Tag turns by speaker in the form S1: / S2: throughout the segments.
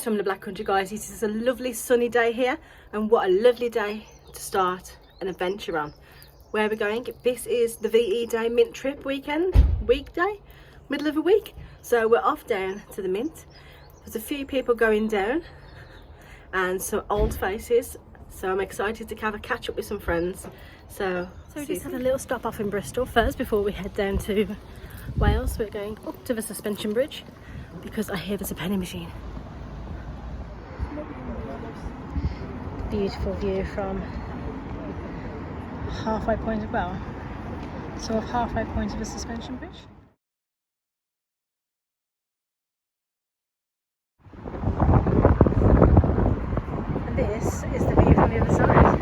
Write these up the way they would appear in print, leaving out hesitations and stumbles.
S1: Chris from the Black Country, guys. This is a lovely sunny day here, and what a lovely day to start an adventure on. Where we're going, this is the VE Day Mint trip weekday, middle of a week. So we're off down to the Mint. There's a few people going down and some old faces, so I'm excited to have a catch up with some friends. So we just had a little stop off in Bristol first before we head down to Wales. We're going up to the suspension bridge because I hear there's a penny machine. Beautiful view from halfway point of, well, sort of halfway point of the suspension bridge. And this is the view from the other side.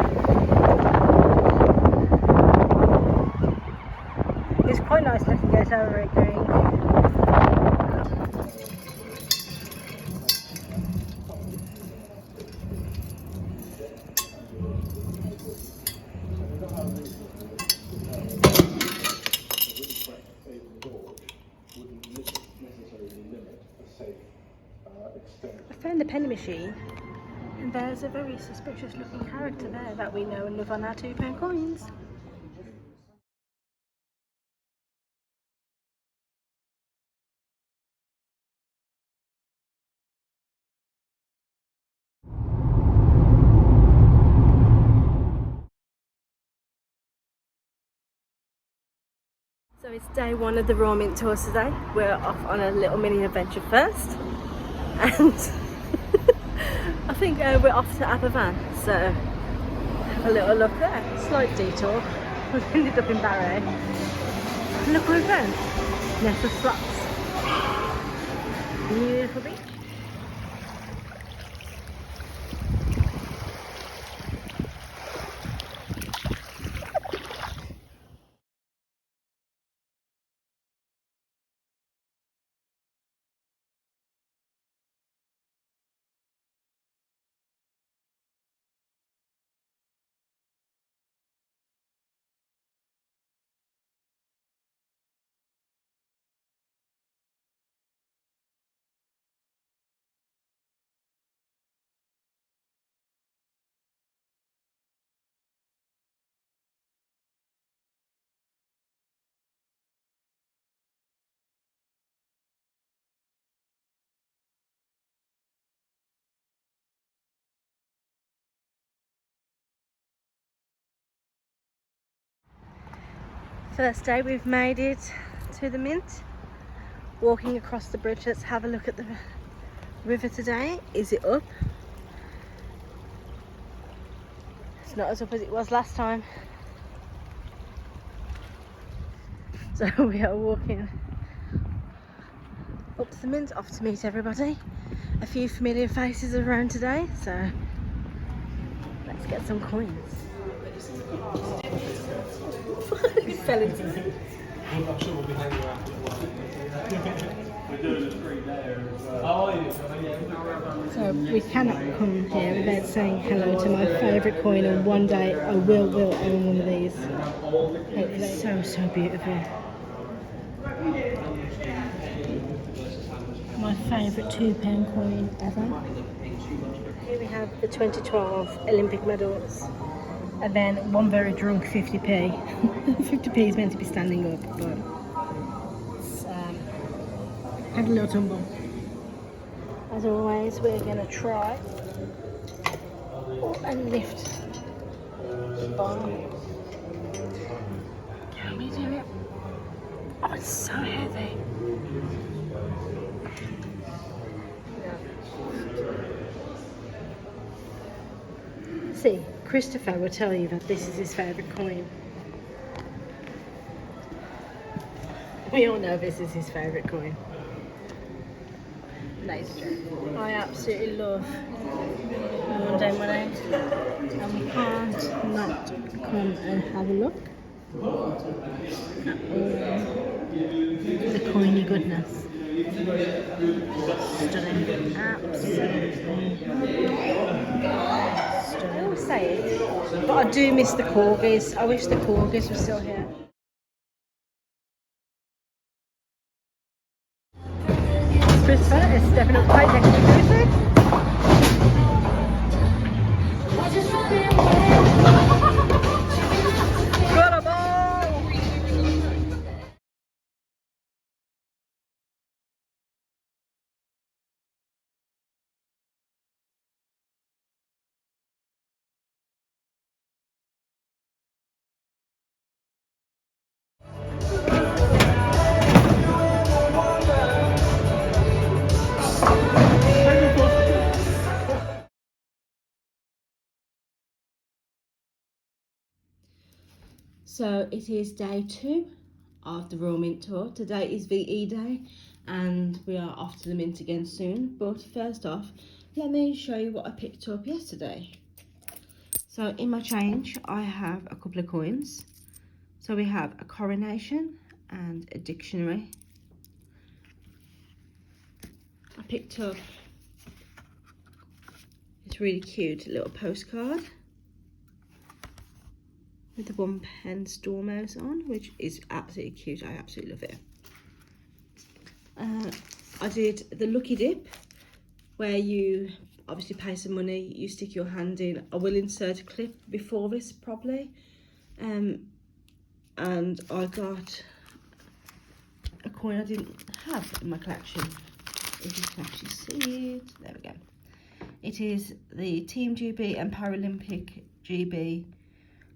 S1: It's quite nice looking out over it going. I found the penny machine, and there's a very suspicious looking character there that we know and love on our £2 coins. So it's day one of the Royal Mint tour today. We're off on a little mini adventure first, and I think we're off to Aberfan, so have a little look there. Slight detour. We've ended up in Barrow. Look what we found. Nessus Flats. Beautiful beach. First day we've made it to the Mint. Walking across the bridge, let's have a look at the river today. Is it up? It's not as up as it was last time. So we are walking up to the Mint, off to meet everybody. A few familiar faces around today, so let's get some coins. He fell into it.
S2: I'm sure we'll be hanging around for a while. We're doing a 3-day as well. Oh, yeah.
S1: So we cannot come here without saying hello to my favourite coin, and one day I will own one of these. Hopefully. So beautiful. My favourite £2 coin ever. Here we have the 2012 Olympic medals. And then one very drunk 50p. 50p is meant to be standing up, but it's had a little tumble. As always, we're going to try and lift the bar. Can we do it? Oh, it's so heavy. See, Christopher will tell you that this is his favourite coin. We all know this is his favourite coin. Nice joke. I absolutely love Monday money, and we can't not come and have a look at all the coiny goodness. Stunning. Absolutely stunning. I always say it, but I do miss the corgis. I wish the corgis were still here. Christopher is stepping up quite next to Lucy. So it is day 2 of the Royal Mint tour. Today is VE day and we are off to the Mint again soon. But first off, let me show you what I picked up yesterday. So in my change, I have a couple of coins. So we have a coronation and a dictionary. I picked up this really cute little postcard with the 1p Dormouse on, which is absolutely cute. I absolutely love it. I did the lucky dip, where you obviously pay some money, you stick your hand in. I will insert a clip before this properly. And I got a coin I didn't have in my collection. If you can actually see it, there we go. It is the Team GB and Paralympic GB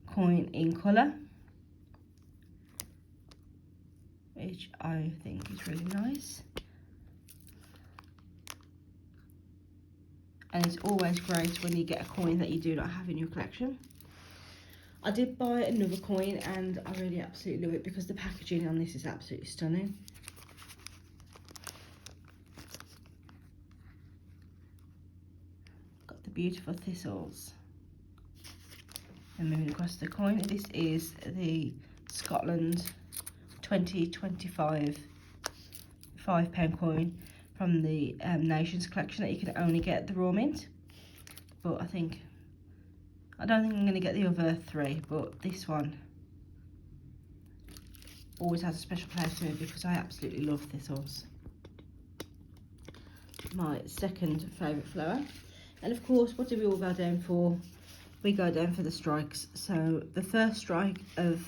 S1: coin in colour, which I think is really nice. And it's always great when you get a coin that you do not have in your collection. I did buy another coin and I really absolutely love it because the packaging on this is absolutely stunning. Got the beautiful thistles. And moving across the coin, this is the Scotland 2025 £5 coin from the Nations collection that you can only get at the Royal Mint. But I don't think I'm going to get the other 3, but this one always has a special place to me because I absolutely love thistles. My second favourite flower. And of course, what do we all go down for? We go down for the strikes. So the first strike of,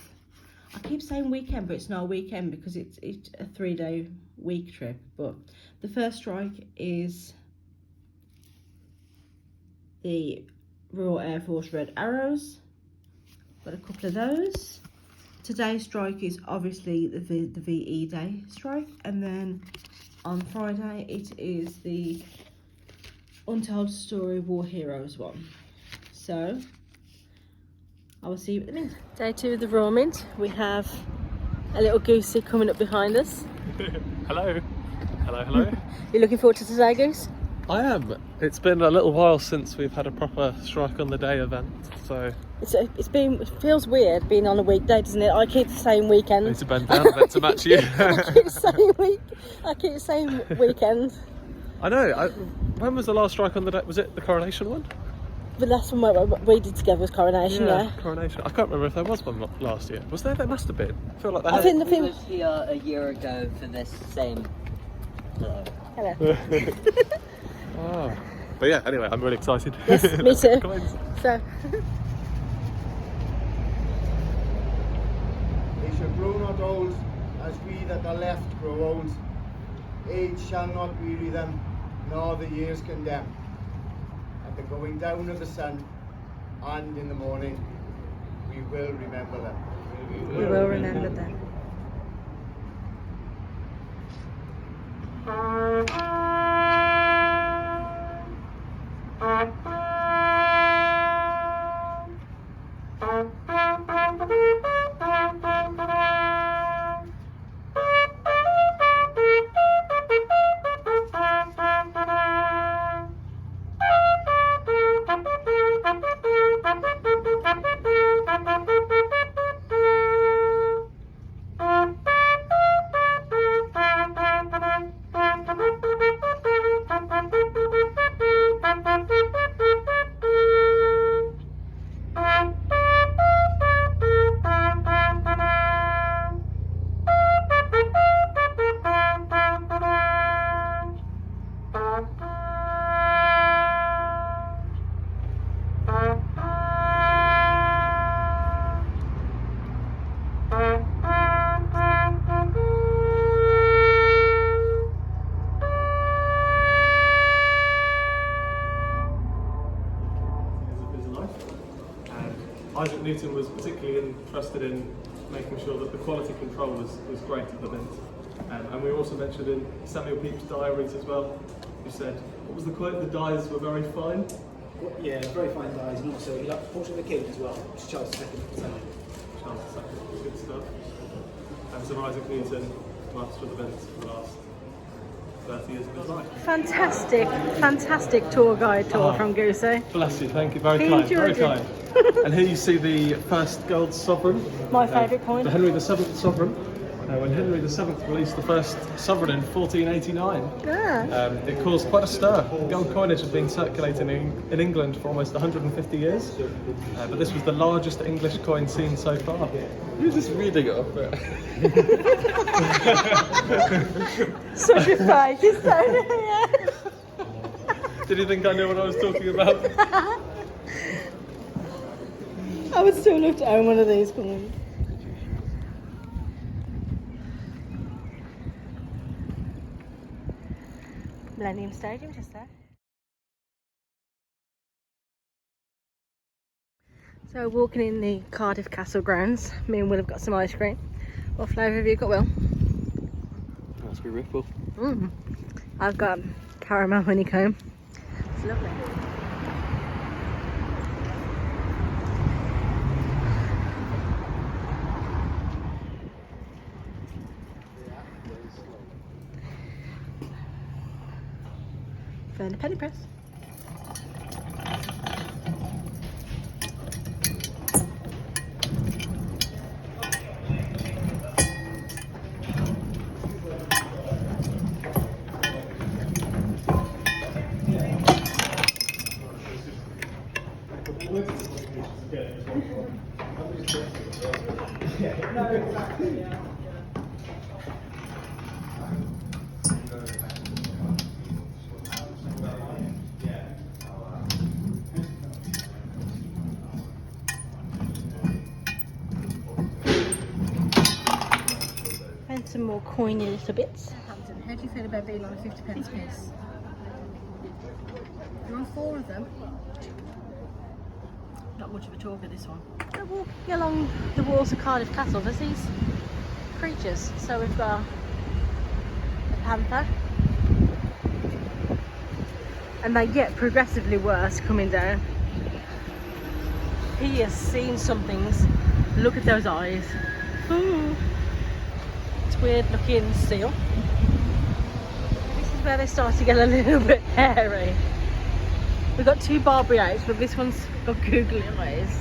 S1: I keep saying weekend, but it's not a weekend because it's a 3-day week trip. But the first strike is the Royal Air Force Red Arrows. Got a couple of those. Today's strike is obviously the VE Day strike, and then on Friday it is the Untold Story War Heroes one. So I will see you at the Mint. Day 2 of the Royal Mint. We have a little goosey coming up behind us.
S2: Hello. Hello, hello.
S1: You looking forward to today, Goose?
S2: I am. It's been a little while since we've had a proper strike on the day event, so
S1: it feels weird being on a weekday, doesn't it? I keep saying weekend.
S2: I need to bend down a bit to match you.
S1: I keep saying weekend.
S2: I know. When was the last strike on the day? Was it the coronation one?
S1: The last one we did together was coronation. Yeah.
S2: Coronation. I can't remember if there was one last year. Was there? There must have been. I feel like there
S3: I was here a year ago for this same.
S1: Hello.
S2: Oh. But yeah, anyway, I'm really excited.
S1: Yes, me too. So.
S4: They shall grow not old, as we that are left grow old. Age shall not weary them, nor the years condemn. At the going down of the sun, and in the morning, we will remember them.
S1: We will remember them.
S2: Isaac Newton was particularly interested in making sure that the quality control was great at the Mint. And we also mentioned in Samuel Pepys' diaries as well, who said, what was the quote? The dyes were very fine.
S5: Yeah, very fine dyes, and also he liked the portrait of the king as well, which Charles II at the time.
S2: Charles II. Good stuff. And Sir Isaac Newton, master of the vents for the last 30 years of his life.
S1: Fantastic, fantastic tour guide tour from Goosey.
S2: Bless you, thank you, very
S1: He
S2: kind,
S1: enjoyed
S2: very
S1: it.
S2: kind. And here you see the first gold sovereign.
S1: My favourite coin.
S2: The Henry VII sovereign. When Henry VII released the first sovereign in 1489,
S1: Yeah.
S2: it caused quite a stir. Gold coinage had been circulating in England for almost 150 years, but this was the largest English coin seen so far.
S5: You're just reading it off it.
S1: Such a fake, it's so
S2: Did you think I knew what I was talking about?
S1: I would still love to own one of these coins. Millennium Stadium just there. So walking in the Cardiff Castle grounds, me and Will have got some ice cream. What flavour have you got, Will?
S5: Raspberry Ripple.
S1: I've got caramel honeycomb. It's lovely. Found a penny press. And some more coiny little bits. Hampton, how do you feel about being on a 50 pence piece? You're on 4 of them. Not much of a talker, this one. We're walking along the walls of Cardiff Castle. There's these creatures. So we've got a panther. And they get progressively worse coming down. He has seen some things. Look at those eyes. Ooh. It's weird looking seal. This is where they start to get a little bit hairy. We've got 2 Barbary oaks, but this one's got googly eyes.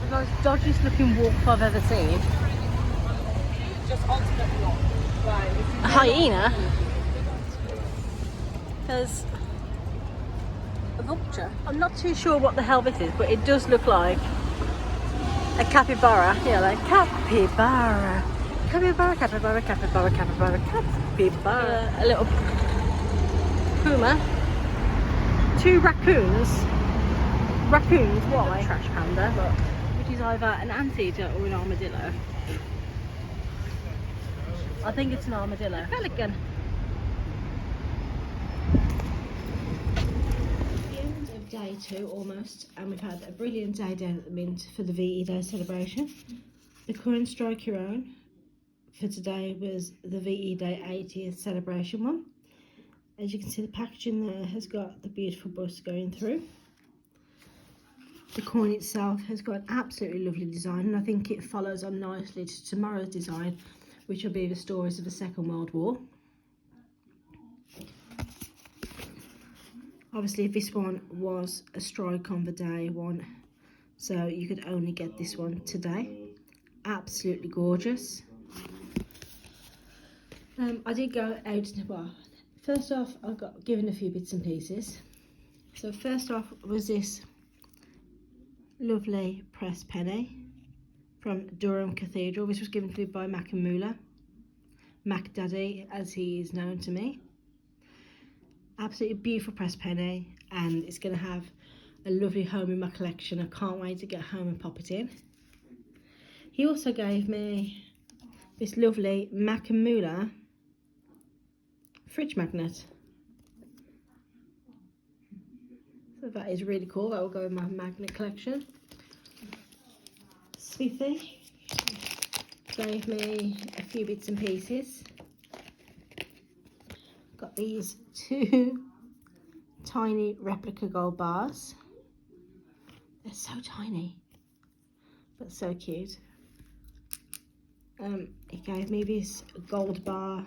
S1: The most dodgiest looking wolf I've ever seen. A hyena. There's a vulture. I'm not too sure what the hell this is, but it does look like a capybara. Yeah, like capybara. Capybara, capybara, capybara, capybara, capybara. A little puma. 2 raccoons. Raccoons, why? Trash panda, but which is either an anteater or an armadillo. I think it's an armadillo. Pelican. The end of day 2 almost, and we've had a brilliant day down at the Mint for the VE Day celebration. The current Strike Your Own for today was the VE Day 80th celebration one. As you can see, the packaging there has got the beautiful bust going through. The coin itself has got an absolutely lovely design, and I think it follows on nicely to tomorrow's design, which will be the stories of the Second World War. Obviously this one was a strike on the day one, so you could only get this one today. Absolutely gorgeous. I did go out, well, first off I got given a few bits and pieces. So first off was this lovely pressed penny from Durham Cathedral. This was given to me by Mac and Moolah, Mac Daddy as he is known to me. Absolutely beautiful pressed penny, and it's going to have a lovely home in my collection. I can't wait to get home and pop it in. He also gave me this lovely Mac and Moolah fridge magnet. So that is really cool. That will go in my magnet collection. Smithy gave me a few bits and pieces. Got these 2 tiny replica gold bars. They're so tiny, but so cute. He gave me this gold bar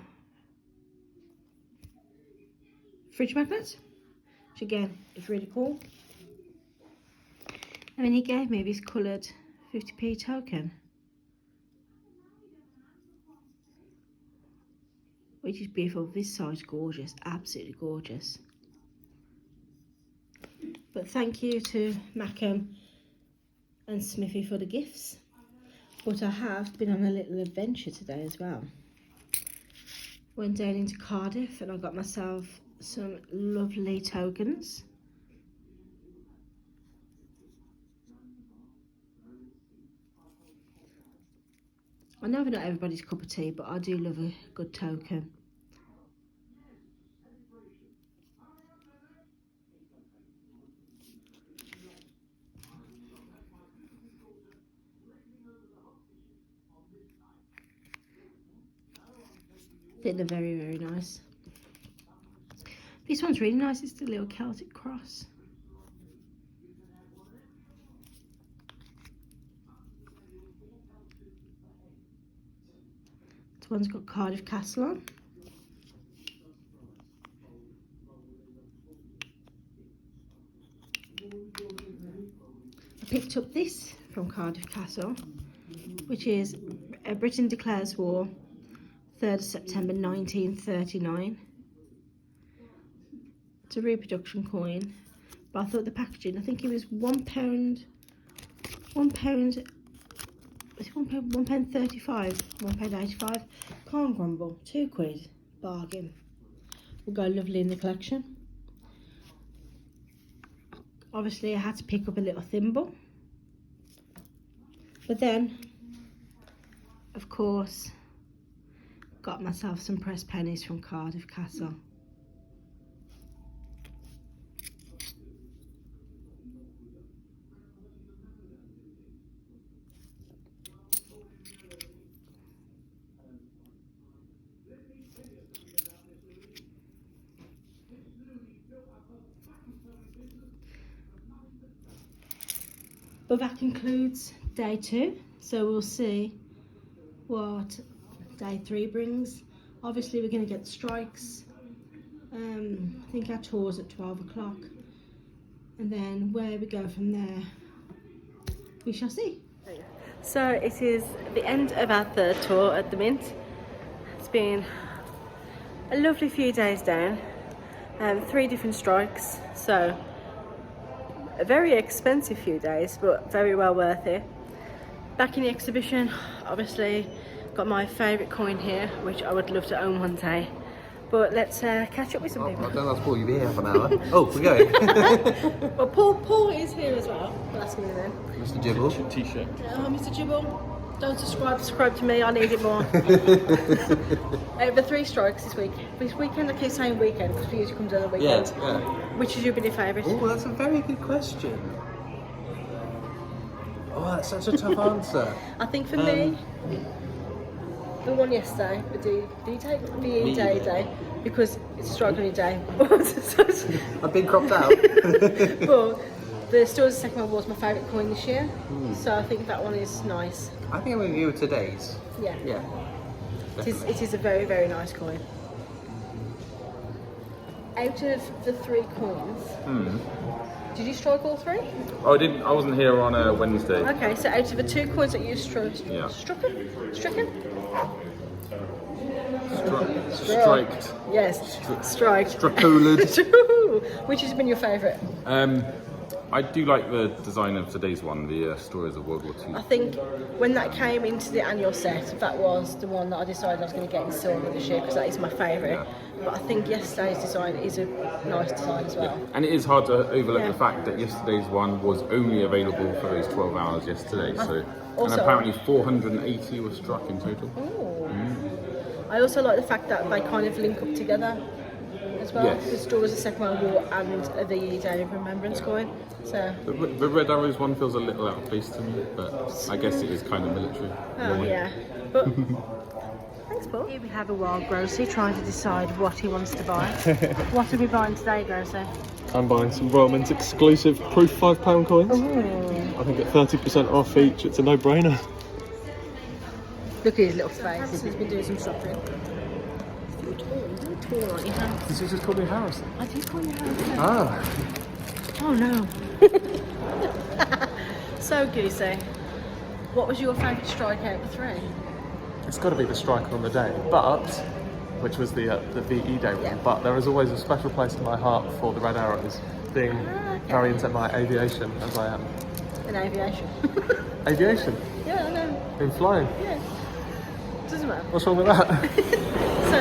S1: fridge magnet, which again is really cool. And then he gave me this coloured 50p token, which is beautiful. This side's gorgeous, absolutely gorgeous. But thank you to Mackham and Smithy for the gifts. But I have been on a little adventure today as well. Went down into Cardiff and I got myself some lovely tokens. I know they're not everybody's cup of tea, but I do love a good token. I think they're very, very nice. This one's really nice. It's the little Celtic cross. This one's got Cardiff Castle on. I picked up this from Cardiff Castle, which is Britain Declares War, 3rd of September 1939. It's a reproduction coin, but I thought the packaging, I think it was £1, £1.35, £1.85, can't grumble, £2, bargain. Will go lovely in the collection. Obviously I had to pick up a little thimble, but then of course got myself some pressed pennies from Cardiff Castle. But that concludes day 2, so we'll see what day 3 brings. Obviously we're going to get strikes. I think our tour's at 12 o'clock, and then where we go from there we shall see. So it is the end of our 3rd tour at the Mint. It's been a lovely few days down, 3 different strikes, so a very expensive few days, but very well worth it. Back in the exhibition, obviously got my favourite coin here, which I would love to own one day. But let's catch up with some people.
S5: I don't ask Paul, you'll be here half an hour. Oh, we're going.
S1: Well, Paul is here as well. We'll ask him in then.
S5: Mr. Jibble.
S2: T-shirt.
S1: Mr. Jibble, don't subscribe to me, I need it more. Over 3 strikes this week. This weekend, I keep saying weekend because we usually come to the weekend.
S5: Yeah.
S1: Which is your favourite?
S5: Oh, that's a very good question. Oh, that's such a tough answer.
S1: I think for me, the one yesterday, the D-Day, D-Day, because it's a strike on your day.
S5: I've been cropped out.
S1: But the Stores of the Second World War is my favourite coin this year, so I think that one is nice.
S5: I think I'm going to go with today's.
S1: Yeah.
S5: Yeah.
S1: It is a very, very nice coin. Out of the 3 coins, did you strike all 3?
S6: Oh, I didn't. I wasn't here on a Wednesday.
S1: Okay, so out of the 2 coins that you
S6: Yeah.
S1: stricken?
S6: Striked.
S1: Yes, strike.
S6: Stracolid.
S1: Which has been your favourite?
S6: I do like the design of today's one, the stories of World War II.
S1: I think when that came into the annual set, that was the one that I decided I was going to get in silver this year because that is my favourite.
S6: Yeah.
S1: But I think yesterday's design is a nice design as well.
S6: And it is hard to overlook
S1: Yeah.
S6: the fact that yesterday's one was only available for those 12 hours yesterday. So,
S1: also-
S6: and apparently 480 were struck in total.
S1: Ooh. I also like the fact that they kind of link up together as well.
S6: Yes.
S1: The Stores of the Second World War and the Day of Remembrance coin. So,
S6: The Red Arrows one feels a little out of place to me, but I guess it is kind of military.
S1: oh yeah. But thanks, Paul. Here we have a wild Grocer trying to decide what he wants to buy. What are we buying today, Grocer?
S2: I'm buying some Royal Mint exclusive proof £5 coins.
S1: Ooh.
S2: I think at 30% off each, it's a no-brainer.
S1: Look at his little face. Harrison's been doing some shopping. You're tall, aren't you, Harrison?
S2: Did you just call me Harrison?
S1: I did call you Harrison.
S2: Ah.
S1: Oh no. So Goosey, what was your favourite strike out of the three?
S2: It's got to be the striker on the day, but which was the VE day one.
S1: Yeah.
S2: But there is always a special place in my heart for the Red Arrows, being very into my aviation as I am.
S1: In aviation.
S2: Aviation?
S1: Yeah, I know.
S2: In flying?
S1: Yeah. Doesn't matter.
S2: What's wrong with that?
S1: So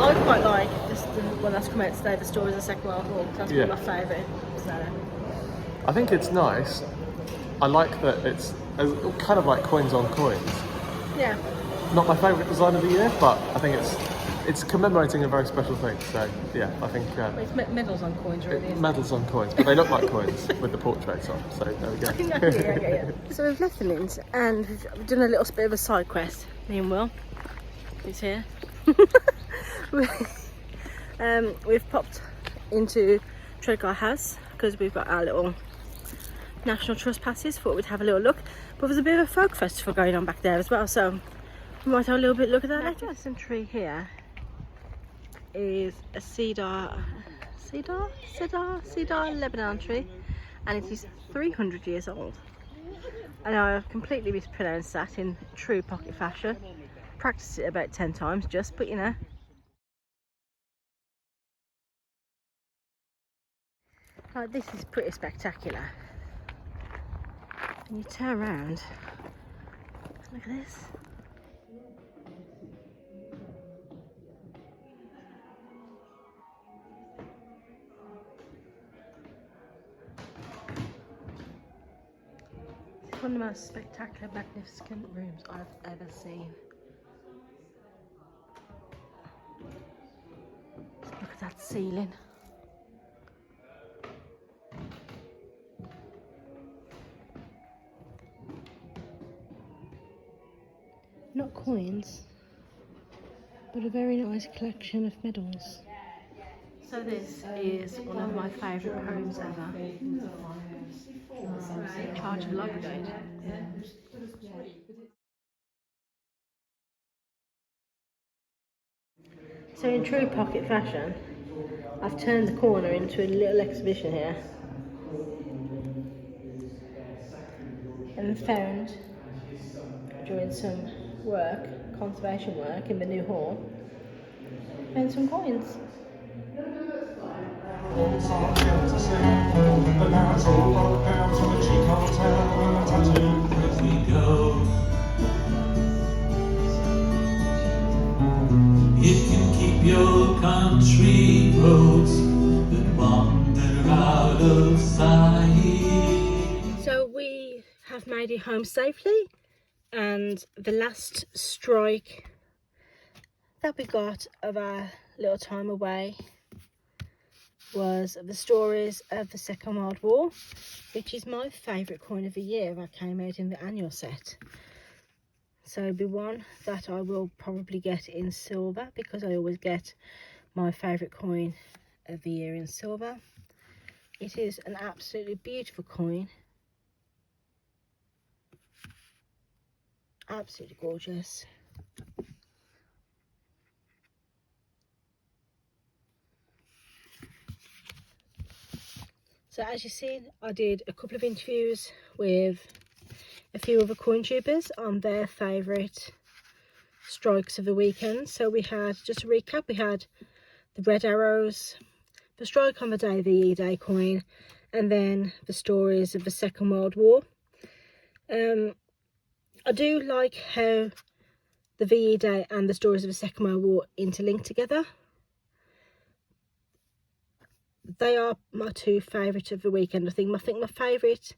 S1: I quite like this, the one that's come out today, the stories of the Second World War. That's
S2: Yeah.
S1: my favourite. So
S2: I think it's nice. I like that it's kind of like coins on coins.
S1: yeah.
S2: Not my favourite design of the year, but I think it's commemorating a very special thing. So yeah, I think
S1: It's medals on coins, really. isn't it?
S2: medals on coins, but they look like coins with the portraits on. So there we go.
S1: Yeah. So we've left the Mint and we've done a little bit of a side quest. Me and Will, who's here. We've popped into Tredegar House because we've got our little National Trust passes. Thought we'd have a little look, but there's a bit of a folk festival going on back there as well, so we might have a little bit look at that later. This tree here is a cedar Lebanon tree, and it is 300 years old. And I've completely mispronounced that in true pocket fashion. Practiced it about 10 times just, but you know. Like, this is pretty spectacular. And you turn around, look at this. It's one of the most spectacular, magnificent rooms I've ever seen. Look at that ceiling. Not coins, but a very nice collection of medals. So this is one of my favourite homes ever. In charge of library date. So in true pocket fashion, I've turned the corner into a little exhibition here. And found, during some work, conservation work in the new hall, found some coins.
S7: It can keep your country roads that wander out of sight.
S1: So we have made it home safely, and the last strike that we got of our little time away was the stories of the Second World War, which is my favourite coin of the year that came out in the annual set. So it'll be one that I will probably get in silver, because I always get my favourite coin of the year in silver. It is an absolutely beautiful coin. Absolutely gorgeous. So as you've seen, I did a couple of interviews with a few other coin tubers on their favourite strikes of the weekend. So we had, just to recap, we had the Red Arrows, the strike on the day, VE Day coin, and then the stories of the Second World War. I do like how the VE Day and the stories of the Second World War interlink together. They are my two favourite of the weekend. I think my favourite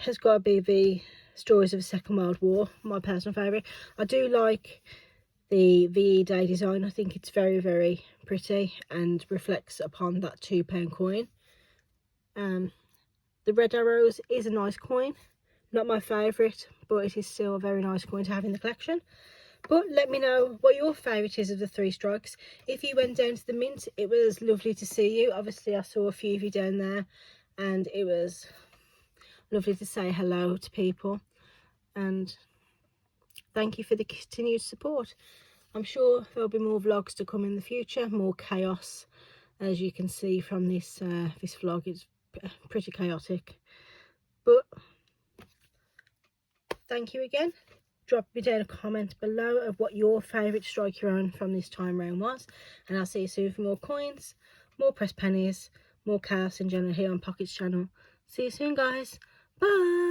S1: has got to be the stories of the Second World War, my personal favourite. I do like the VE Day design. I think it's very, very pretty and reflects upon that £2 coin. The Red Arrows is a nice coin. Not my favourite, but it is still a very nice coin to have in the collection. But let me know what your favourite is of the three strikes. If you went down to the Mint, it was lovely to see you. Obviously, I saw a few of you down there, and it was lovely to say hello to people. And thank you for the continued support. I'm sure there'll be more vlogs to come in the future, more chaos. As you can see from this this vlog, it's pretty chaotic. But thank you again. Drop me down a comment below of what your favourite strike your own from this time round was. And I'll see you soon for more coins, more press pennies, more chaos in general here on Pocket's channel. See you soon, guys. Bye.